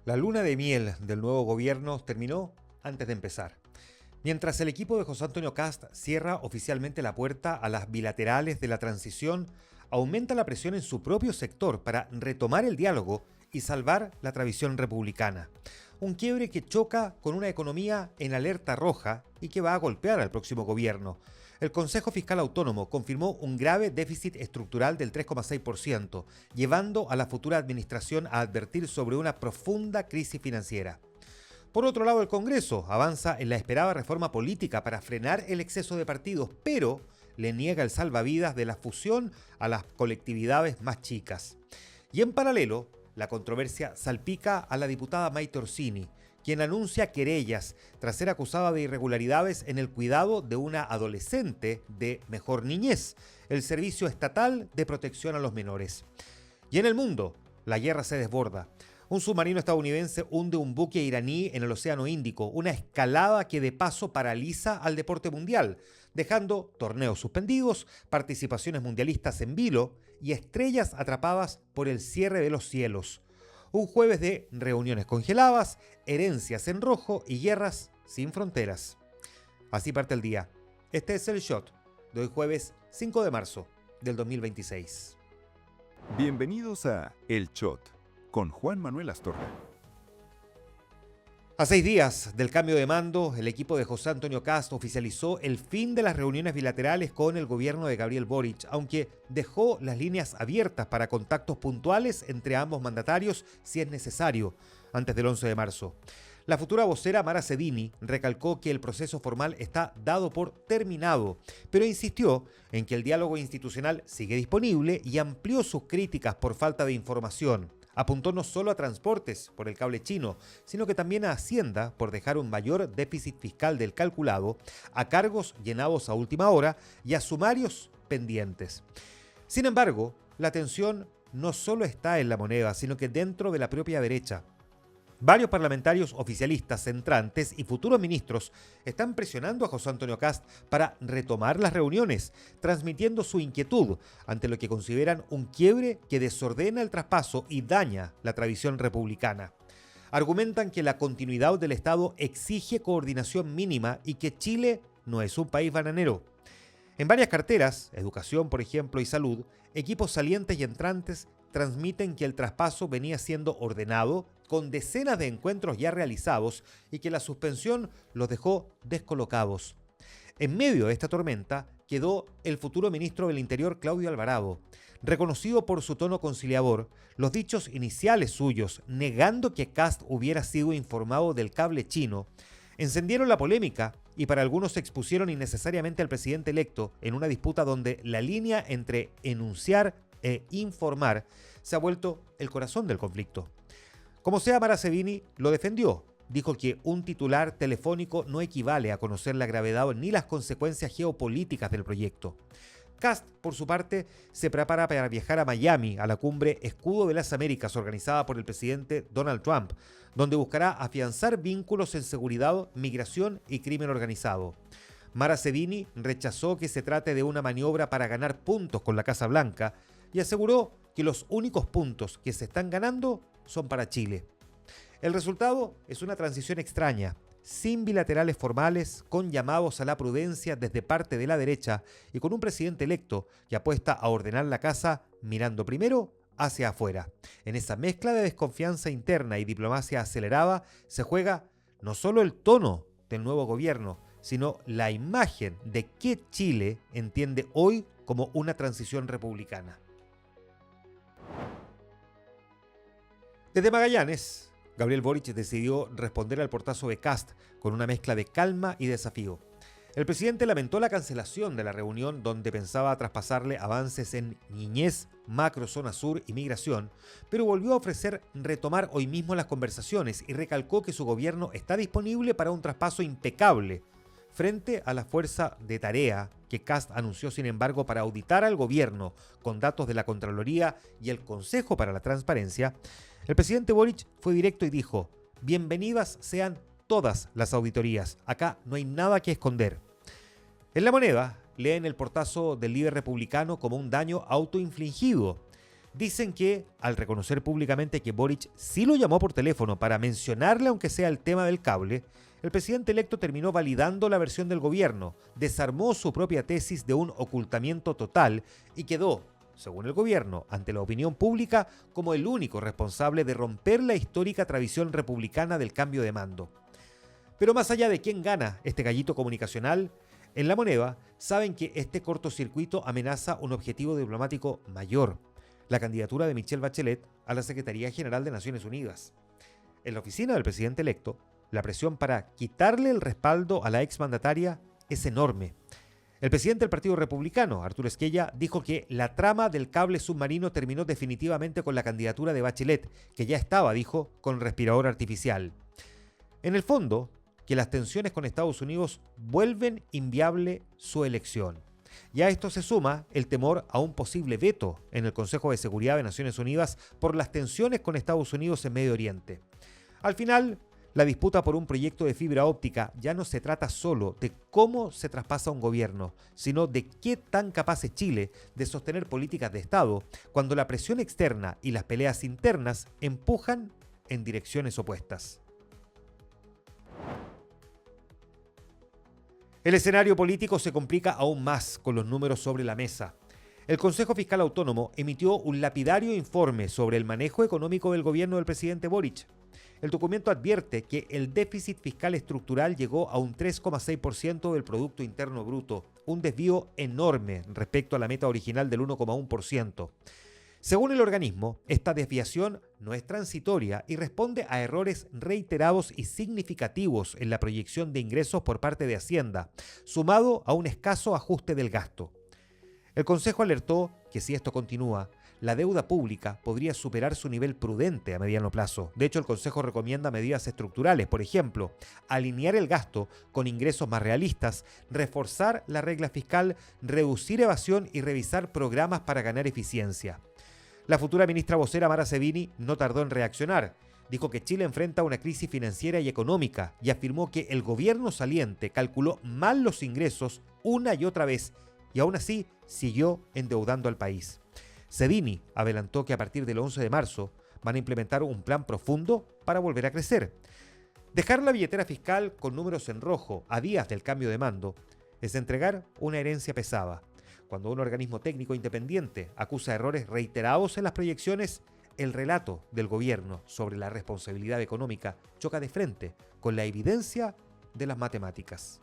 La luna de miel del nuevo gobierno terminó antes de empezar. Mientras el equipo de José Antonio Kast cierra oficialmente la puerta a las bilaterales de la transición, aumenta la presión en su propio sector para retomar el diálogo y salvar la tradición republicana. Un quiebre que choca con una economía en alerta roja y que va a golpear al próximo gobierno. El Consejo Fiscal Autónomo confirmó un grave déficit estructural del 3,6%, llevando a la futura administración a advertir sobre una profunda crisis financiera. Por otro lado, el Congreso avanza en la esperada reforma política para frenar el exceso de partidos, pero le niega el salvavidas de la fusión a las colectividades más chicas. Y en paralelo, la controversia salpica a la diputada Maite Orsini, quien anuncia querellas tras ser acusada de irregularidades en el cuidado de una adolescente de Mejor Niñez, el Servicio Estatal de Protección a los Menores. Y en el mundo, la guerra se desborda. Un submarino estadounidense hunde un buque iraní en el Océano Índico, una escalada que de paso paraliza al deporte mundial, dejando torneos suspendidos, participaciones mundialistas en vilo y estrellas atrapadas por el cierre de los cielos. Un jueves de reuniones congeladas, herencias en rojo y guerras sin fronteras. Así parte el día. Este es el Shot de hoy jueves 5 de marzo del 2026. Bienvenidos a El Shot con Juan Manuel Astorga. A 6 días del cambio de mando, el equipo de José Antonio Kast oficializó el fin de las reuniones bilaterales con el gobierno de Gabriel Boric, aunque dejó las líneas abiertas para contactos puntuales entre ambos mandatarios si es necesario, antes del 11 de marzo. La futura vocera Mara Sedini recalcó que el proceso formal está dado por terminado, pero insistió en que el diálogo institucional sigue disponible y amplió sus críticas por falta de información. Apuntó no solo a transportes por el cable chino, sino que también a Hacienda por dejar un mayor déficit fiscal del calculado, a cargos llenados a última hora y a sumarios pendientes. Sin embargo, la tensión no solo está en la moneda, sino que dentro de la propia derecha. Varios parlamentarios oficialistas entrantes y futuros ministros están presionando a José Antonio Kast para retomar las reuniones, transmitiendo su inquietud ante lo que consideran un quiebre que desordena el traspaso y daña la tradición republicana. Argumentan que la continuidad del Estado exige coordinación mínima y que Chile no es un país bananero. En varias carteras, educación por ejemplo y salud, equipos salientes y entrantes transmiten que el traspaso venía siendo ordenado con decenas de encuentros ya realizados y que la suspensión los dejó descolocados. En medio de esta tormenta quedó el futuro ministro del Interior Claudio Alvarado. Reconocido por su tono conciliador, los dichos iniciales suyos, negando que Kast hubiera sido informado del cable chino, encendieron la polémica y para algunos expusieron innecesariamente al presidente electo en una disputa donde la línea entre enunciar e informar se ha vuelto el corazón del conflicto. Como sea, Mara Sedini lo defendió. Dijo que un titular telefónico no equivale a conocer la gravedad ni las consecuencias geopolíticas del proyecto. Kast, por su parte, se prepara para viajar a Miami a la cumbre Escudo de las Américas organizada por el presidente Donald Trump, donde buscará afianzar vínculos en seguridad, migración y crimen organizado. Mara Sedini rechazó que se trate de una maniobra para ganar puntos con la Casa Blanca y aseguró que los únicos puntos que se están ganando son para Chile. El resultado es una transición extraña, sin bilaterales formales, con llamados a la prudencia desde parte de la derecha y con un presidente electo que apuesta a ordenar la casa mirando primero hacia afuera. En esa mezcla de desconfianza interna y diplomacia acelerada se juega no solo el tono del nuevo gobierno, sino la imagen de qué Chile entiende hoy como una transición republicana. Desde Magallanes, Gabriel Boric decidió responder al portazo de Kast con una mezcla de calma y desafío. El presidente lamentó la cancelación de la reunión donde pensaba traspasarle avances en niñez, macro zona sur y migración, pero volvió a ofrecer retomar hoy mismo las conversaciones y recalcó que su gobierno está disponible para un traspaso impecable. Frente a la fuerza de tarea que Kast anunció, sin embargo, para auditar al gobierno con datos de la Contraloría y el Consejo para la Transparencia, el presidente Boric fue directo y dijo: bienvenidas sean todas las auditorías, acá no hay nada que esconder. En La Moneda leen el portazo del líder republicano como un daño autoinfligido. Dicen que, al reconocer públicamente que Boric sí lo llamó por teléfono para mencionarle aunque sea el tema del cable, el presidente electo terminó validando la versión del gobierno, desarmó su propia tesis de un ocultamiento total y quedó, según el gobierno, ante la opinión pública como el único responsable de romper la histórica tradición republicana del cambio de mando. Pero más allá de quién gana este gallito comunicacional, en La Moneda saben que este cortocircuito amenaza un objetivo diplomático mayor: la candidatura de Michelle Bachelet a la Secretaría General de Naciones Unidas. En la oficina del presidente electo, la presión para quitarle el respaldo a la exmandataria es enorme. El presidente del Partido Republicano, Arturo Esquella, dijo que la trama del cable submarino terminó definitivamente con la candidatura de Bachelet, que ya estaba, dijo, con respirador artificial. En el fondo, que las tensiones con Estados Unidos vuelven inviable su elección. Y a esto se suma el temor a un posible veto en el Consejo de Seguridad de Naciones Unidas por las tensiones con Estados Unidos en Medio Oriente. Al final, la disputa por un proyecto de fibra óptica ya no se trata solo de cómo se traspasa un gobierno, sino de qué tan capaz es Chile de sostener políticas de Estado cuando la presión externa y las peleas internas empujan en direcciones opuestas. El escenario político se complica aún más con los números sobre la mesa. El Consejo Fiscal Autónomo emitió un lapidario informe sobre el manejo económico del gobierno del presidente Boric. El documento advierte que el déficit fiscal estructural llegó a un 3,6% del Producto Interno Bruto, un desvío enorme respecto a la meta original del 1,1%. Según el organismo, esta desviación no es transitoria y responde a errores reiterados y significativos en la proyección de ingresos por parte de Hacienda, sumado a un escaso ajuste del gasto. El Consejo alertó que si esto continúa, la deuda pública podría superar su nivel prudente a mediano plazo. De hecho, el Consejo recomienda medidas estructurales, por ejemplo, alinear el gasto con ingresos más realistas, reforzar la regla fiscal, reducir evasión y revisar programas para ganar eficiencia. La futura ministra vocera Mara Sevini no tardó en reaccionar. Dijo que Chile enfrenta una crisis financiera y económica y afirmó que el gobierno saliente calculó mal los ingresos una y otra vez y aún así siguió endeudando al país. Sevini adelantó que a partir del 11 de marzo van a implementar un plan profundo para volver a crecer. Dejar la billetera fiscal con números en rojo a días del cambio de mando es entregar una herencia pesada. Cuando un organismo técnico independiente acusa errores reiterados en las proyecciones, el relato del gobierno sobre la responsabilidad económica choca de frente con la evidencia de las matemáticas.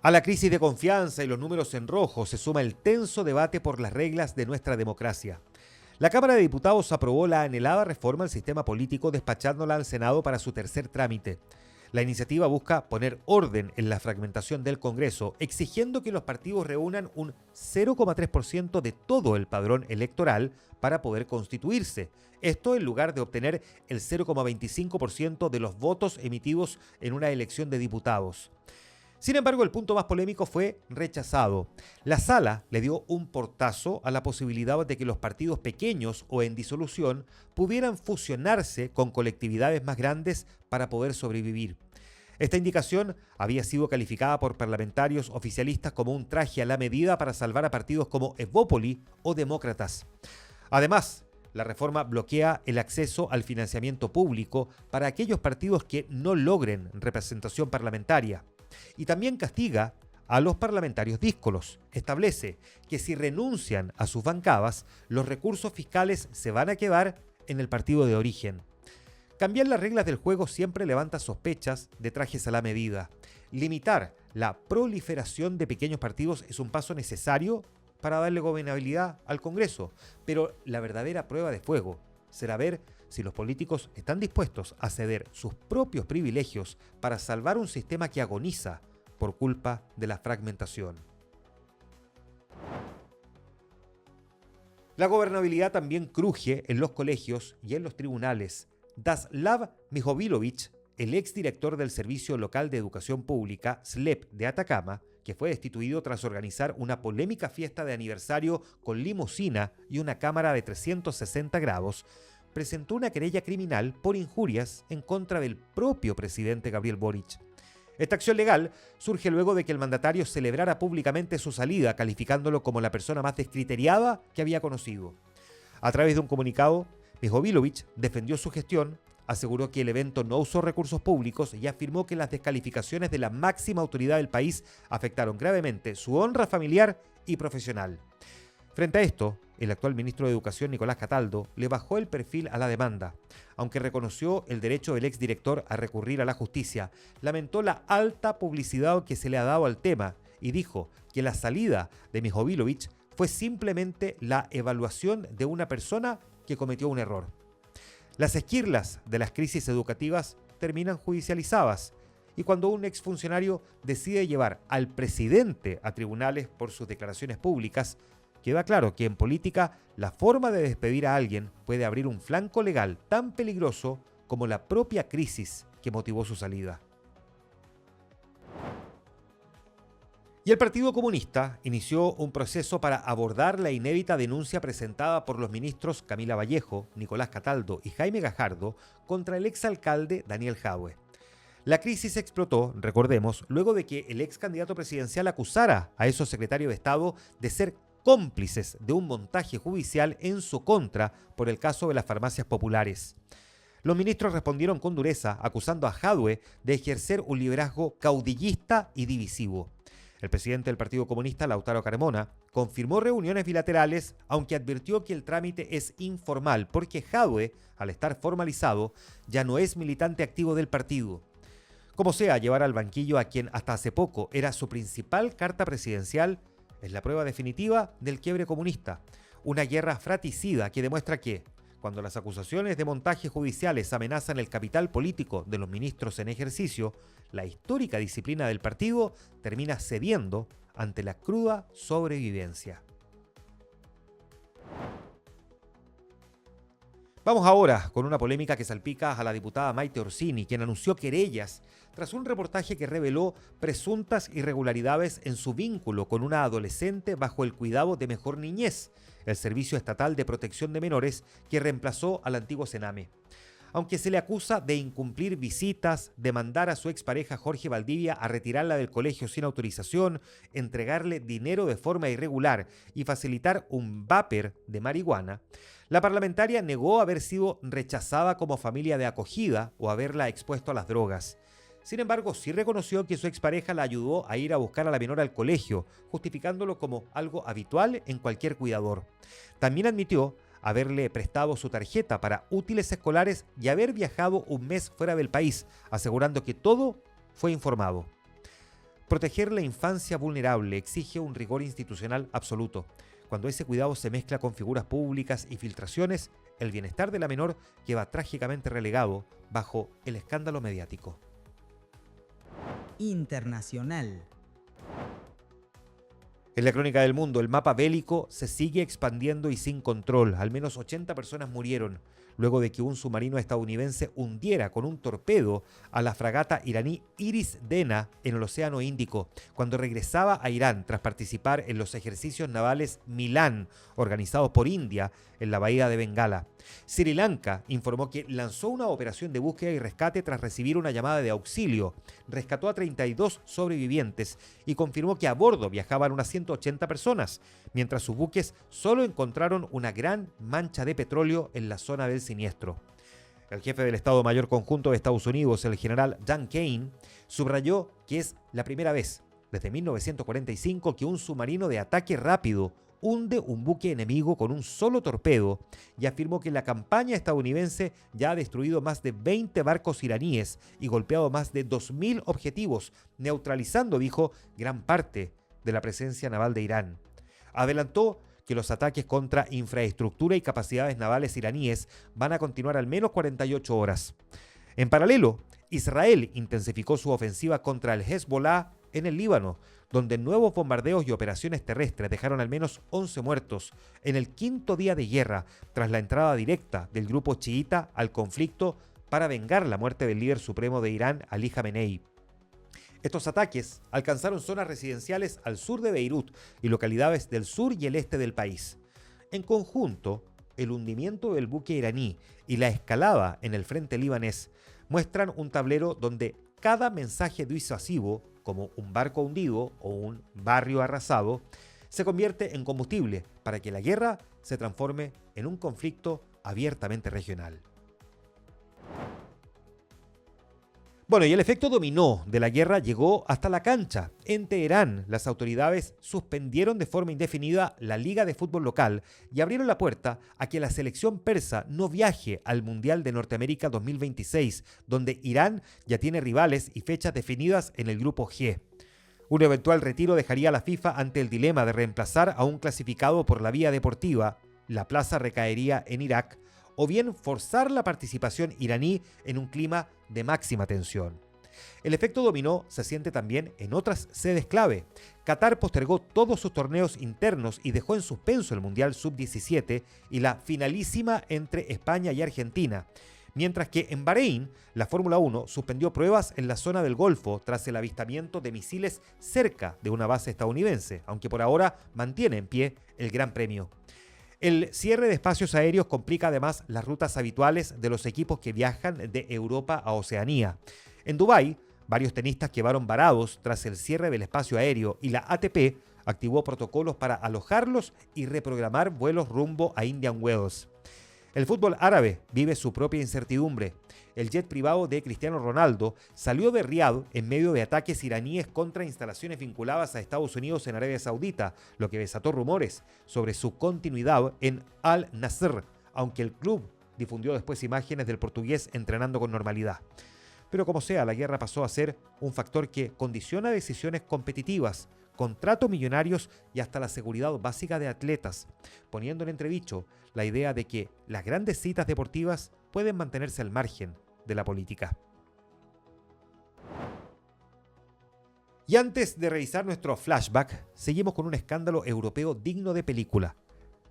A la crisis de confianza y los números en rojo se suma el tenso debate por las reglas de nuestra democracia. La Cámara de Diputados aprobó la anhelada reforma al sistema político despachándola al Senado para su tercer trámite. La iniciativa busca poner orden en la fragmentación del Congreso, exigiendo que los partidos reúnan un 0,3% de todo el padrón electoral para poder constituirse. Esto en lugar de obtener el 0,25% de los votos emitidos en una elección de diputados. Sin embargo, el punto más polémico fue rechazado. La sala le dio un portazo a la posibilidad de que los partidos pequeños o en disolución pudieran fusionarse con colectividades más grandes para poder sobrevivir. Esta indicación había sido calificada por parlamentarios oficialistas como un traje a la medida para salvar a partidos como Evópoli o Demócratas. Además, la reforma bloquea el acceso al financiamiento público para aquellos partidos que no logren representación parlamentaria. Y también castiga a los parlamentarios díscolos. Establece que si renuncian a sus bancadas, los recursos fiscales se van a quedar en el partido de origen. Cambiar las reglas del juego siempre levanta sospechas de trajes a la medida. Limitar la proliferación de pequeños partidos es un paso necesario para darle gobernabilidad al Congreso, pero la verdadera prueba de fuego será ver si los políticos están dispuestos a ceder sus propios privilegios para salvar un sistema que agoniza por culpa de la fragmentación. La gobernabilidad también cruje en los colegios y en los tribunales. Daslav Mijovilovich, el exdirector del Servicio Local de Educación Pública, SLEP, de Atacama, que fue destituido tras organizar una polémica fiesta de aniversario con limusina y una cámara de 360 grados, presentó una querella criminal por injurias en contra del propio presidente Gabriel Boric. Esta acción legal surge luego de que el mandatario celebrara públicamente su salida, calificándolo como la persona más descriteriada que había conocido. A través de un comunicado, Mijovilovic defendió su gestión, aseguró que el evento no usó recursos públicos y afirmó que las descalificaciones de la máxima autoridad del país afectaron gravemente su honra familiar y profesional. Frente a esto, el actual ministro de Educación, Nicolás Cataldo, le bajó el perfil a la demanda. Aunque reconoció el derecho del exdirector a recurrir a la justicia, lamentó la alta publicidad que se le ha dado al tema y dijo que la salida de Mijovilovic fue simplemente la evaluación de una persona que cometió un error. Las esquirlas de las crisis educativas terminan judicializadas y cuando un exfuncionario decide llevar al presidente a tribunales por sus declaraciones públicas, queda claro que en política la forma de despedir a alguien puede abrir un flanco legal tan peligroso como la propia crisis que motivó su salida. Y el Partido Comunista inició un proceso para abordar la inédita denuncia presentada por los ministros Camila Vallejo, Nicolás Cataldo y Jaime Gajardo contra el exalcalde Daniel Jadue. La crisis explotó, recordemos, luego de que el ex candidato presidencial acusara a esos secretarios de Estado de ser cómplices de un montaje judicial en su contra por el caso de las farmacias populares. Los ministros respondieron con dureza, acusando a Jadue de ejercer un liderazgo caudillista y divisivo. El presidente del Partido Comunista, Lautaro Carmona, confirmó reuniones bilaterales, aunque advirtió que el trámite es informal, porque Jadue, al estar formalizado, ya no es militante activo del partido. Como sea, llevar al banquillo a quien hasta hace poco era su principal carta presidencial es la prueba definitiva del quiebre comunista, una guerra fratricida que demuestra que, cuando las acusaciones de montajes judiciales amenazan el capital político de los ministros en ejercicio, la histórica disciplina del partido termina cediendo ante la cruda sobrevivencia. Vamos ahora con una polémica que salpica a la diputada Maite Orsini, quien anunció querellas tras un reportaje que reveló presuntas irregularidades en su vínculo con una adolescente bajo el cuidado de Mejor Niñez, el Servicio Estatal de Protección de Menores que reemplazó al antiguo Sename. Aunque se le acusa de incumplir visitas, de mandar a su expareja Jorge Valdivia a retirarla del colegio sin autorización, entregarle dinero de forma irregular y facilitar un vapor de marihuana, la parlamentaria negó haber sido rechazada como familia de acogida o haberla expuesto a las drogas. Sin embargo, sí reconoció que su expareja la ayudó a ir a buscar a la menor al colegio, justificándolo como algo habitual en cualquier cuidador. También admitió haberle prestado su tarjeta para útiles escolares y haber viajado un mes fuera del país, asegurando que todo fue informado. Proteger la infancia vulnerable exige un rigor institucional absoluto. Cuando ese cuidado se mezcla con figuras públicas y filtraciones, el bienestar de la menor queda trágicamente relegado bajo el escándalo mediático. Internacional. En la crónica del mundo, el mapa bélico se sigue expandiendo y sin control. Al menos 80 personas murieron luego de que un submarino estadounidense hundiera con un torpedo a la fragata iraní Iris Dena en el Océano Índico, cuando regresaba a Irán tras participar en los ejercicios navales Milán, organizados por India en la bahía de Bengala. Sri Lanka informó que lanzó una operación de búsqueda y rescate tras recibir una llamada de auxilio. Rescató a 32 sobrevivientes y confirmó que a bordo viajaban unas 180 personas, mientras sus buques solo encontraron una gran mancha de petróleo en la zona del siniestro. El jefe del Estado Mayor Conjunto de Estados Unidos, el general Dan Kane, subrayó que es la primera vez desde 1945 que un submarino de ataque rápido hunde un buque enemigo con un solo torpedo y afirmó que la campaña estadounidense ya ha destruido más de 20 barcos iraníes y golpeado más de 2.000 objetivos, neutralizando, dijo, gran parte de la presencia naval de Irán. Adelantó que los ataques contra infraestructura y capacidades navales iraníes van a continuar al menos 48 horas. En paralelo, Israel intensificó su ofensiva contra el Hezbollah en el Líbano, donde nuevos bombardeos y operaciones terrestres dejaron al menos 11 muertos en el quinto día de guerra tras la entrada directa del grupo chiita al conflicto para vengar la muerte del líder supremo de Irán, Ali Jamenei. Estos ataques alcanzaron zonas residenciales al sur de Beirut y localidades del sur y el este del país. En conjunto, el hundimiento del buque iraní y la escalada en el frente libanés muestran un tablero donde cada mensaje disuasivo, como un barco hundido o un barrio arrasado, se convierte en combustible para que la guerra se transforme en un conflicto abiertamente regional. Bueno, y el efecto dominó de la guerra llegó hasta la cancha. En Teherán, las autoridades suspendieron de forma indefinida la liga de fútbol local y abrieron la puerta a que la selección persa no viaje al Mundial de Norteamérica 2026, donde Irán ya tiene rivales y fechas definidas en el grupo G. Un eventual retiro dejaría a la FIFA ante el dilema de reemplazar a un clasificado por la vía deportiva, la plaza recaería en Irak, o bien forzar la participación iraní en un clima de máxima tensión. El efecto dominó se siente también en otras sedes clave. Qatar postergó todos sus torneos internos y dejó en suspenso el Mundial Sub-17 y la finalísima entre España y Argentina, mientras que en Bahrein la Fórmula 1 suspendió pruebas en la zona del Golfo tras el avistamiento de misiles cerca de una base estadounidense, aunque por ahora mantiene en pie el Gran Premio. El cierre de espacios aéreos complica además las rutas habituales de los equipos que viajan de Europa a Oceanía. En Dubái, varios tenistas quedaron varados tras el cierre del espacio aéreo y la ATP activó protocolos para alojarlos y reprogramar vuelos rumbo a Indian Wells. El fútbol árabe vive su propia incertidumbre. El jet privado de Cristiano Ronaldo salió de Riad en medio de ataques iraníes contra instalaciones vinculadas a Estados Unidos en Arabia Saudita, lo que desató rumores sobre su continuidad en Al Nasr, aunque el club difundió después imágenes del portugués entrenando con normalidad. Pero como sea, la guerra pasó a ser un factor que condiciona decisiones competitivas, contratos millonarios y hasta la seguridad básica de atletas, poniendo en entredicho la idea de que las grandes citas deportivas pueden mantenerse al margen de la política. Y antes de revisar nuestro flashback, seguimos con un escándalo europeo digno de película.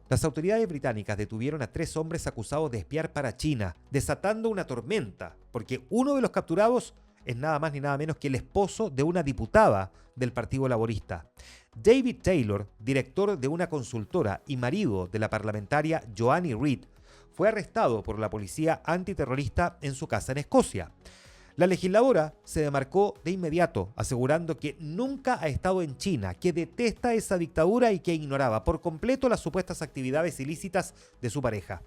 Las autoridades británicas detuvieron a 3 hombres acusados de espiar para China, desatando una tormenta, porque uno de los capturados es nada más ni nada menos que el esposo de una diputada del Partido Laborista. David Taylor, director de una consultora y marido de la parlamentaria Joanne Reid, fue arrestado por la policía antiterrorista en su casa en Escocia. La legisladora se demarcó de inmediato, asegurando que nunca ha estado en China, que detesta esa dictadura y que ignoraba por completo las supuestas actividades ilícitas de su pareja.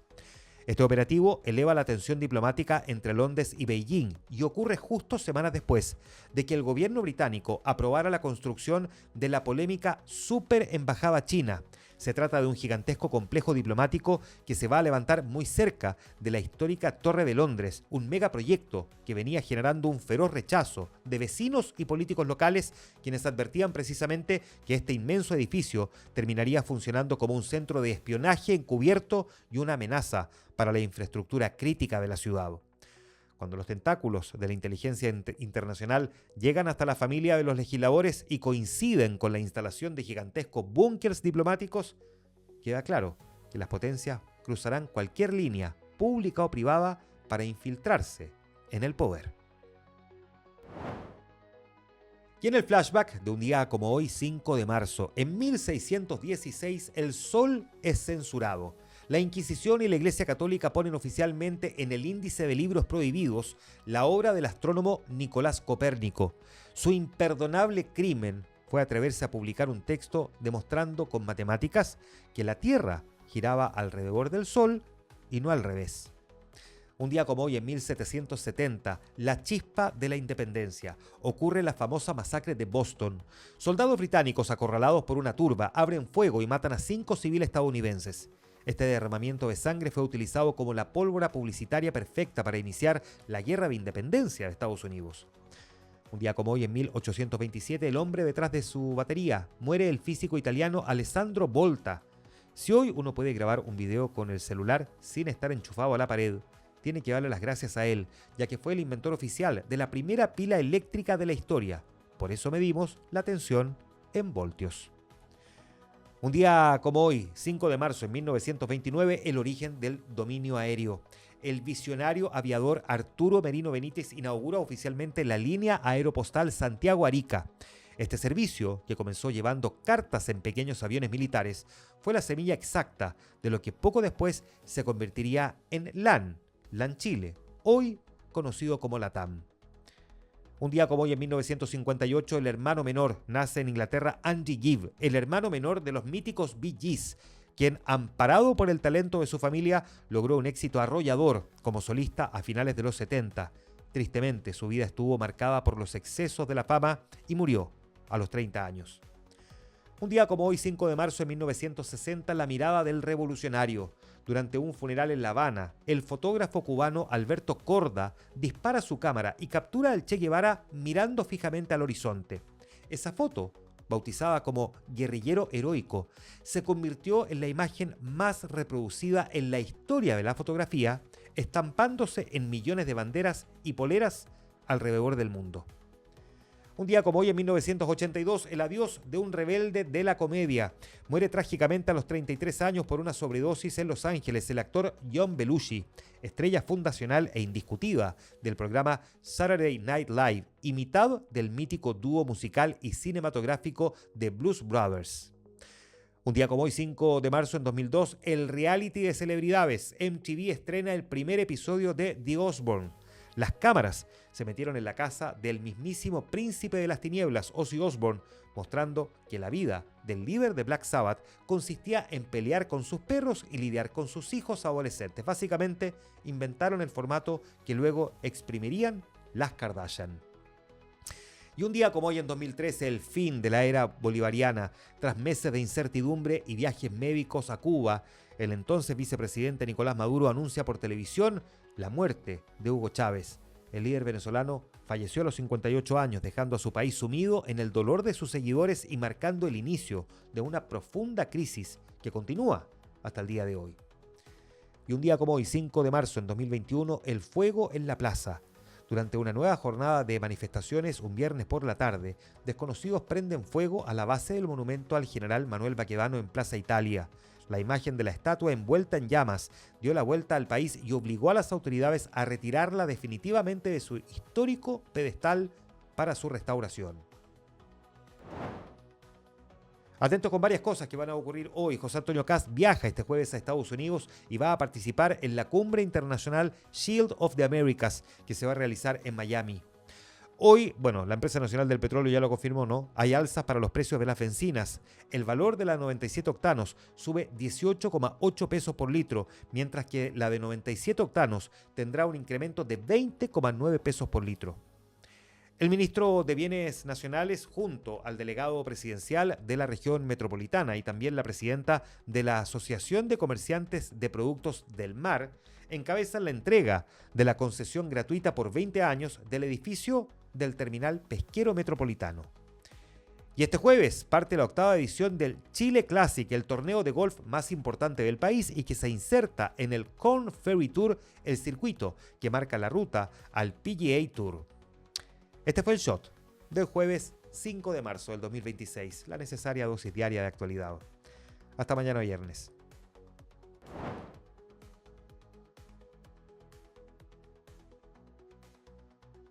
Este operativo eleva la tensión diplomática entre Londres y Beijing y ocurre justo semanas después de que el gobierno británico aprobara la construcción de la polémica Superembajada China. Se trata de un gigantesco complejo diplomático que se va a levantar muy cerca de la histórica Torre de Londres, un megaproyecto que venía generando un feroz rechazo de vecinos y políticos locales, quienes advertían precisamente que este inmenso edificio terminaría funcionando como un centro de espionaje encubierto y una amenaza para la infraestructura crítica de la ciudad. Cuando los tentáculos de la inteligencia internacional llegan hasta la familia de los legisladores y coinciden con la instalación de gigantescos búnkers diplomáticos, queda claro que las potencias cruzarán cualquier línea, pública o privada, para infiltrarse en el poder. Y en el flashback de un día como hoy, 5 de marzo, en 1616, el Sol es censurado. La Inquisición y la Iglesia Católica ponen oficialmente en el índice de libros prohibidos la obra del astrónomo Nicolás Copérnico. Su imperdonable crimen fue atreverse a publicar un texto demostrando con matemáticas que la Tierra giraba alrededor del Sol y no al revés. Un día como hoy, en 1770, la chispa de la independencia, ocurre la famosa masacre de Boston. Soldados británicos acorralados por una turba abren fuego y matan a 5 civiles estadounidenses. Este derramamiento de sangre fue utilizado como la pólvora publicitaria perfecta para iniciar la guerra de independencia de Estados Unidos. Un día como hoy, en 1827, el hombre detrás de su batería, muere el físico italiano Alessandro Volta. Si hoy uno puede grabar un video con el celular sin estar enchufado a la pared, tiene que darle las gracias a él, ya que fue el inventor oficial de la primera pila eléctrica de la historia. Por eso medimos la tensión en voltios. Un día como hoy, 5 de marzo de 1929, el origen del dominio aéreo. El visionario aviador Arturo Merino Benítez inaugura oficialmente la línea aeropostal Santiago-Arica. Este servicio, que comenzó llevando cartas en pequeños aviones militares, fue la semilla exacta de lo que poco después se convertiría en LAN Chile, hoy conocido como LATAM. Un día como hoy, en 1958, el hermano menor nace en Inglaterra, Andy Gibb, el hermano menor de los míticos Bee Gees, quien, amparado por el talento de su familia, logró un éxito arrollador como solista a finales de los 70. Tristemente, su vida estuvo marcada por los excesos de la fama y murió a los 30 años. Un día como hoy, 5 de marzo de 1960, la mirada del revolucionario. Durante un funeral en La Habana, el fotógrafo cubano Alberto Corda dispara su cámara y captura al Che Guevara mirando fijamente al horizonte. Esa foto, bautizada como Guerrillero Heroico, se convirtió en la imagen más reproducida en la historia de la fotografía, estampándose en millones de banderas y poleras alrededor del mundo. Un día como hoy, en 1982, el adiós de un rebelde de la comedia. Muere trágicamente a los 33 años por una sobredosis en Los Ángeles el actor John Belushi, estrella fundacional e indiscutida del programa Saturday Night Live y mitad del mítico dúo musical y cinematográfico The Blues Brothers. Un día como hoy, 5 de marzo en 2002, el reality de celebridades MTV estrena el primer episodio de The Osbourne. Las cámaras se metieron en la casa del mismísimo príncipe de las tinieblas, Ozzy Osbourne, mostrando que la vida del líder de Black Sabbath consistía en pelear con sus perros y lidiar con sus hijos adolescentes. Básicamente, inventaron el formato que luego exprimirían las Kardashian. Y un día como hoy, en 2013, el fin de la era bolivariana. Tras meses de incertidumbre y viajes médicos a Cuba, el entonces vicepresidente Nicolás Maduro anuncia por televisión la muerte de Hugo Chávez. El líder venezolano falleció a los 58 años, dejando a su país sumido en el dolor de sus seguidores y marcando el inicio de una profunda crisis que continúa hasta el día de hoy. Y un día como hoy, 5 de marzo en 2021, el fuego en la plaza. Durante una nueva jornada de manifestaciones, un viernes por la tarde, desconocidos prenden fuego a la base del monumento al general Manuel Baquedano en Plaza Italia. La imagen de la estatua envuelta en llamas dio la vuelta al país y obligó a las autoridades a retirarla definitivamente de su histórico pedestal para su restauración. Atentos con varias cosas que van a ocurrir hoy. José Antonio Kast viaja este jueves a Estados Unidos y va a participar en la cumbre internacional Shield of the Americas, que se va a realizar en Miami. Hoy, la empresa nacional del petróleo ya lo confirmó, ¿no? Hay alzas para los precios de las bencinas. El valor de la 97 octanos sube 18,8 pesos por litro, mientras que la de 97 octanos tendrá un incremento de 20,9 pesos por litro. El ministro de Bienes Nacionales, junto al delegado presidencial de la región metropolitana y también la presidenta de la Asociación de Comerciantes de Productos del Mar, encabezan la entrega de la concesión gratuita por 20 años del edificio del terminal pesquero metropolitano. Y este jueves parte la 8ª edición del Chile Classic, el torneo de golf más importante del país y que se inserta en el Korn Ferry Tour, el circuito que marca la ruta al PGA Tour. Este fue el shot del jueves 5 de marzo del 2026, la necesaria dosis diaria de actualidad. Hasta mañana viernes.